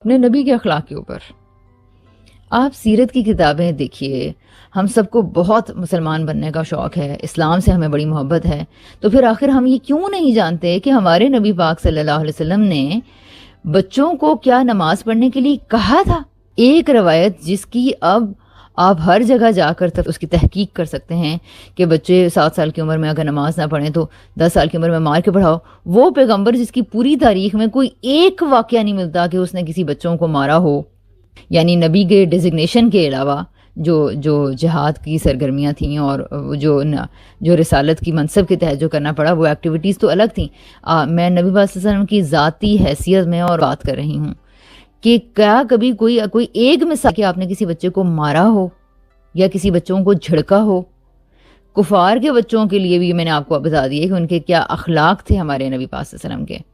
अपने नबी के अखलाक के ऊपर। आप सीरत की किताबें देखिए, हम सबको बहुत मुसलमान बनने का शौक़ है, इस्लाम से हमें बड़ी मोहब्बत है, तो फिर आखिर हम ये क्यों नहीं जानते कि हमारे नबी पाक सल्लल्लाहु अलैहि वसल्लम ने बच्चों को क्या नमाज़ पढ़ने के लिए कहा था? एक रवायत जिसकी अब आप हर जगह जाकर उसकी तहकीक कर सकते हैं कि बच्चे 7 साल की उम्र में अगर नमाज ना पढ़ें तो 10 साल की उम्र में मार के पढ़ाओ। वो पैगंबर जिसकी पूरी तारीख में कोई एक वाक़या नहीं मिलता कि उसने किसी बच्चों को मारा हो, यानी नबी के डेज़िग्नेशन के अलावा जो जिहाद की सरगर्मियाँ थीं और जो रिसालत की मनसब के तहत जो करना पड़ा वो एक्टिविटीज़ तो अलग थीं। मैं नबी पाक सल्लल्लाहु अलैहि वसल्लम की ज़ाती हैसियत में और बात कर रही हूँ कि क्या कभी कोई एक मिसाल कि आपने किसी बच्चे को मारा हो या किसी बच्चों को झिड़का हो? कुफ़ार के बच्चों के लिए भी मैंने आपको बता दिया कि उनके क्या अखलाक थे हमारे नबी पाक सल्लल्लाहु अलैहि वसल्लम के।